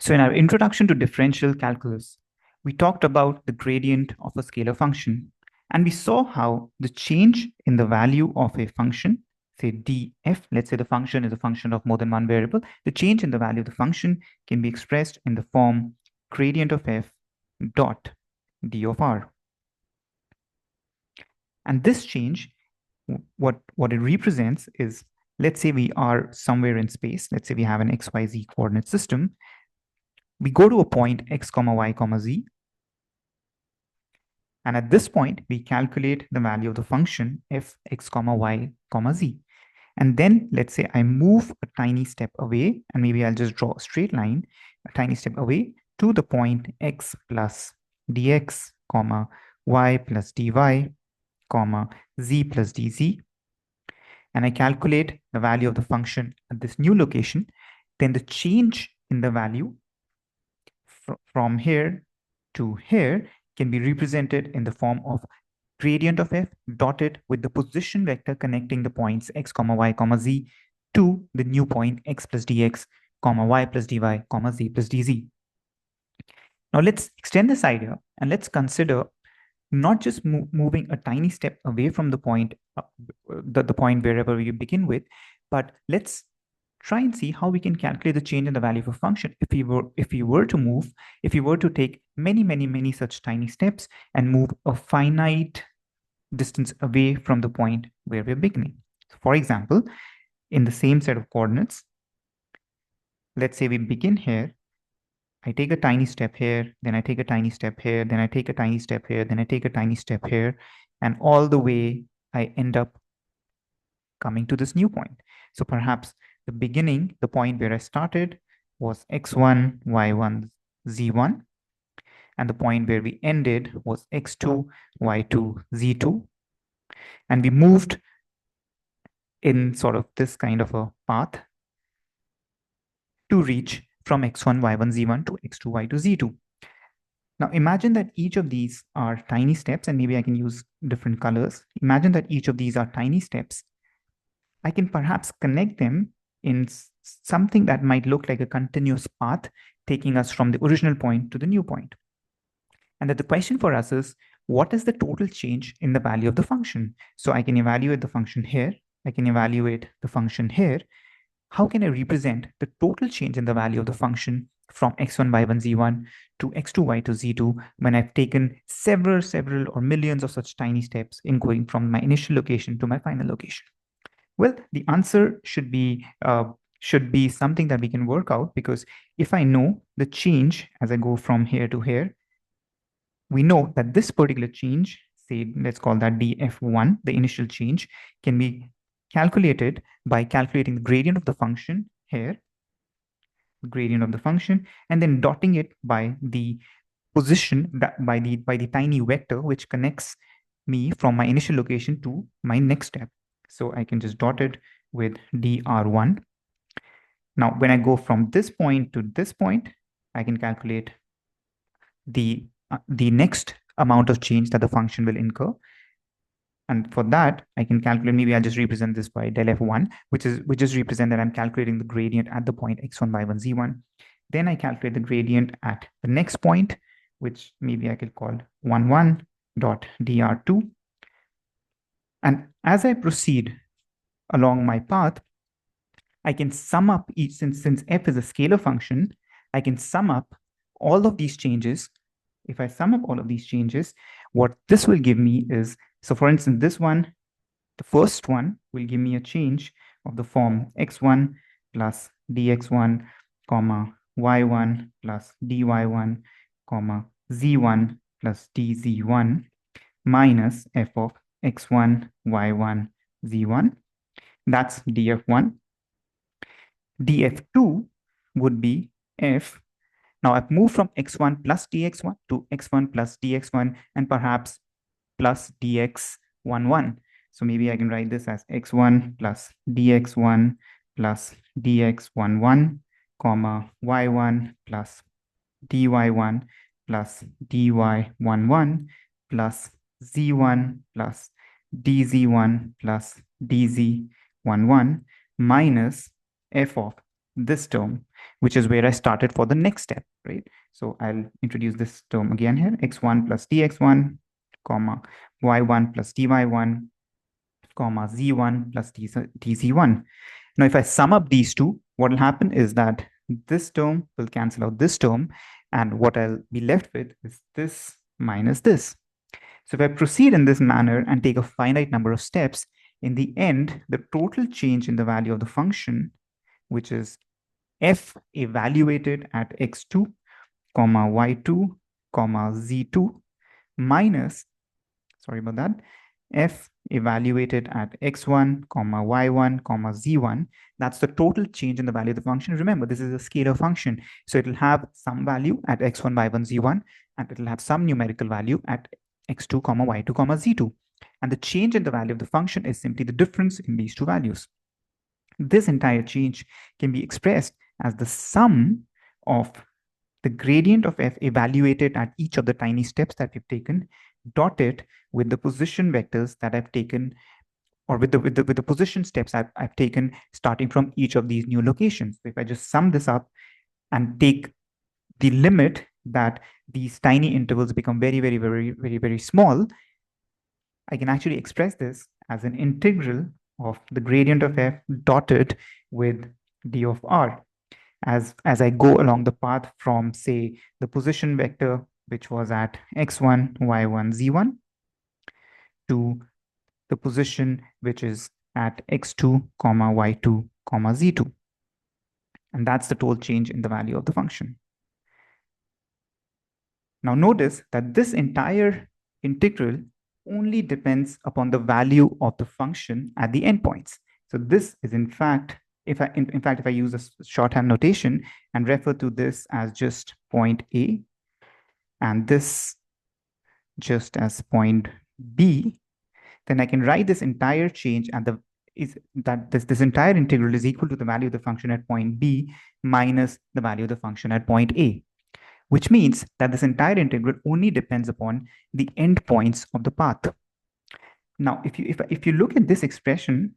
So in our introduction to differential calculus, we talked about the gradient of a scalar function, and we saw how the change in the value of a function, say df, let's say the function is a function of more than one variable, the change in the value of the function can be expressed in the form gradient of f dot d of r. And this change, what it represents is, let's say we are somewhere in space, let's say we have an xyz coordinate system, we go to a point x comma y comma z, and at this point we calculate the value of the function f x comma y comma z. And then let's say I move a tiny step away, and maybe I'll just draw a straight line a tiny step away to the point x plus dx comma y plus dy comma z plus dz, and I calculate the value of the function at this new location, then the change in the value from here to here can be represented in the form of gradient of f dotted with the position vector connecting the points x comma y comma z to the new point x plus dx comma y plus dy comma z plus dz. Now let's extend this idea and let's consider not just moving a tiny step away from the point, the point wherever we begin with, but let's try and see how we can calculate the change in the value of a function if we were to take many such tiny steps and move a finite distance away from the point where we're beginning. So for example, in the same set of coordinates, let's say we begin here, I take a tiny step here, then I take a tiny step here, then I take a tiny step here, then I take a tiny step here, and all the way I end up coming to this new point. So perhaps the beginning, the point where I started was x1, y1, z1, and the point where we ended was x2, y2, z2. And we moved in sort of this kind of a path to reach from x1, y1, z1 to x2, y2, z2. Now imagine that each of these are tiny steps, and maybe I can use different colors. Imagine that each of these are tiny steps. I can perhaps connect them in something that might look like a continuous path taking us from the original point to the new point. And that the question for us is, what is the total change in the value of the function? So I can evaluate the function here. I can evaluate the function here. How can I represent the total change in the value of the function from x1, y1, z1 to x2, y2, z2 when I've taken several or millions of such tiny steps in going from my initial location to my final location? Well, the answer should be something that we can work out, because if I know the change as I go from here to here, we know that this particular change, say, let's call that df1, the initial change, can be calculated by calculating the gradient of the function here, gradient of the function, and then dotting it by the position, by the tiny vector which connects me from my initial location to my next step. So I can just dot it with dr1. Now, when I go from this point to this point, I can calculate the next amount of change that the function will incur. And for that, I can calculate, maybe I'll just represent this by del f1, which is represent that I'm calculating the gradient at the point x1, y1, z1. Then I calculate the gradient at the next point, which maybe I could call 1 dot dr2. And as I proceed along my path, I can sum up each, since f is a scalar function, I can sum up all of these changes. If I sum up all of these changes, what this will give me is, so for instance, this one, the first one will give me a change of the form x1 plus dx1, comma, y1 plus dy1, comma, z1 plus dz1 minus f of x1, y1, z1. That's df1. df2 would be f. Now I've moved from x1 plus dx1 to x1 plus dx1 and perhaps plus dx11. So maybe I can write this as x1 plus dx1 plus dx11, comma, y1 plus dy1 plus dy11 plus z1 plus dz1 plus dz11 minus f of this term, which is where I started for the next step, right? So I'll introduce this term again here, x1 plus dx1, comma, y1 plus dy1, comma, z1 plus dz1. Now, if I sum up these two, what will happen is that this term will cancel out this term, and what I'll be left with is this minus this. So if I proceed in this manner and take a finite number of steps, in the end, the total change in the value of the function, which is f evaluated at x2, comma, y2, comma, z2, minus, sorry about that, f evaluated at x1, comma, y1, comma, z1. That's the total change in the value of the function. Remember, this is a scalar function, so it'll have some value at x1, y1, z1, and it'll have some numerical value at x2, comma, y2, comma, z2. And the change in the value of the function is simply the difference in these two values. This entire change can be expressed as the sum of the gradient of f evaluated at each of the tiny steps that we've taken, dotted with the position vectors that I've taken, or with the position steps I've taken starting from each of these new locations. So if I just sum this up and take the limit that these tiny intervals become very small, I can actually express this as an integral of the gradient of f dotted with d of r. As I go along the path from, say, the position vector, which was at x1, y1, z1, to the position which is at x2, comma, y2, comma, z2. And that's the total change in the value of the function. Now notice that this entire integral only depends upon the value of the function at the endpoints. So this is in fact, if I use a shorthand notation and refer to this as just point A and this just as point B, then I can write this entire change and this entire integral is equal to the value of the function at point B minus the value of the function at point A, which means that this entire integral only depends upon the endpoints of the path. Now, if you look at this expression,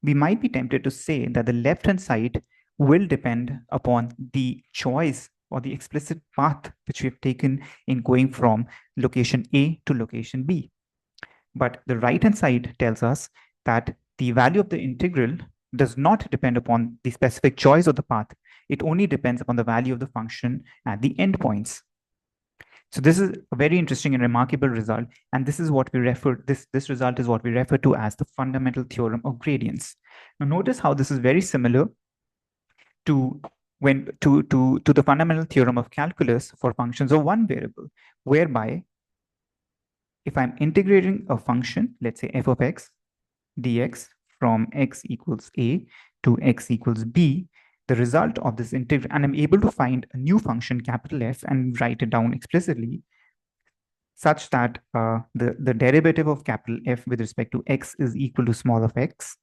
we might be tempted to say that the left-hand side will depend upon the choice or the explicit path which we have taken in going from location A to location B. But the right-hand side tells us that the value of the integral does not depend upon the specific choice of the path. It only depends upon the value of the function at the endpoints. So this is a very interesting and remarkable result, and this is what we refer, this result is what we refer to as the fundamental theorem of gradients. Now notice how this is very similar to the fundamental theorem of calculus for functions of one variable, whereby if I'm integrating a function, let's say f of x dx from x equals a to x equals b, the result of this integral, and I'm able to find a new function, capital F, and write it down explicitly, such that the derivative of capital F with respect to x is equal to small of x,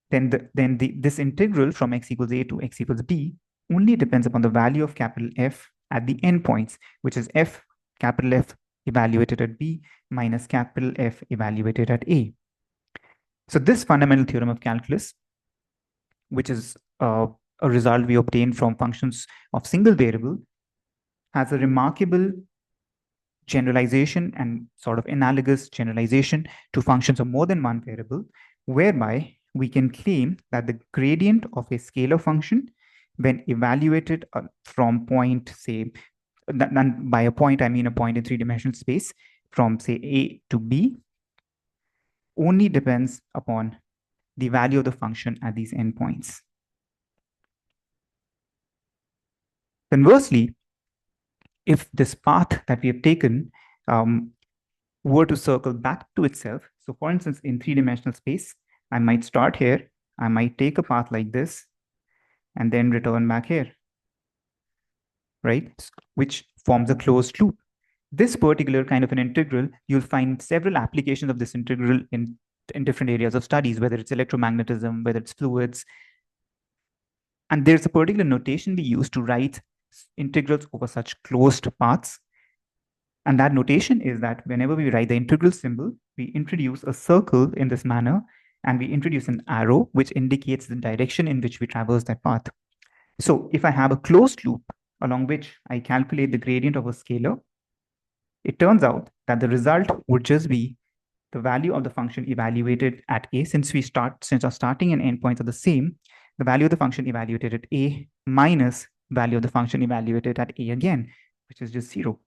then this integral from x equals a to x equals b only depends upon the value of capital F at the endpoints, which is f capital F evaluated at b minus capital F evaluated at a. So this fundamental theorem of calculus, which is a result we obtain from functions of single variable, has a remarkable generalization and sort of analogous generalization to functions of more than one variable, whereby we can claim that the gradient of a scalar function, when evaluated from point, say, and by a point, I mean a point in three-dimensional space, from, say, A to B, only depends upon the value of the function at these endpoints. Conversely, if this path that we have taken were to circle back to itself, so for instance, in three-dimensional space, I might start here, I might take a path like this, and then return back here, right? Which forms a closed loop. This particular kind of an integral, you'll find several applications of this integral in different areas of studies, whether it's electromagnetism, whether it's fluids. And there's a particular notation we use to write integrals over such closed paths. And that notation is that whenever we write the integral symbol, we introduce a circle in this manner, and we introduce an arrow which indicates the direction in which we traverse that path. So if I have a closed loop along which I calculate the gradient of a scalar, it turns out that the result would just be the value of the function evaluated at a, since our starting and endpoints are the same, the value of the function evaluated at a minus value of the function evaluated at a again, which is just 0.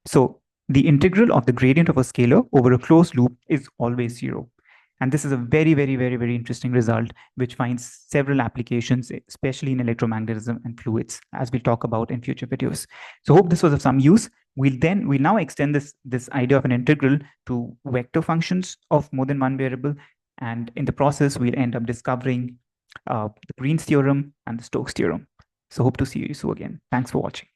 So the integral of the gradient of a scalar over a closed loop is always 0. And this is a very, very, very, very interesting result, which finds several applications, especially in electromagnetism and fluids, as we'll talk about in future videos. So hope this was of some use. We'll now extend this idea of an integral to vector functions of more than one variable. And in the process, we'll end up discovering the Green's theorem and the Stokes theorem. So hope to see you soon again. Thanks for watching.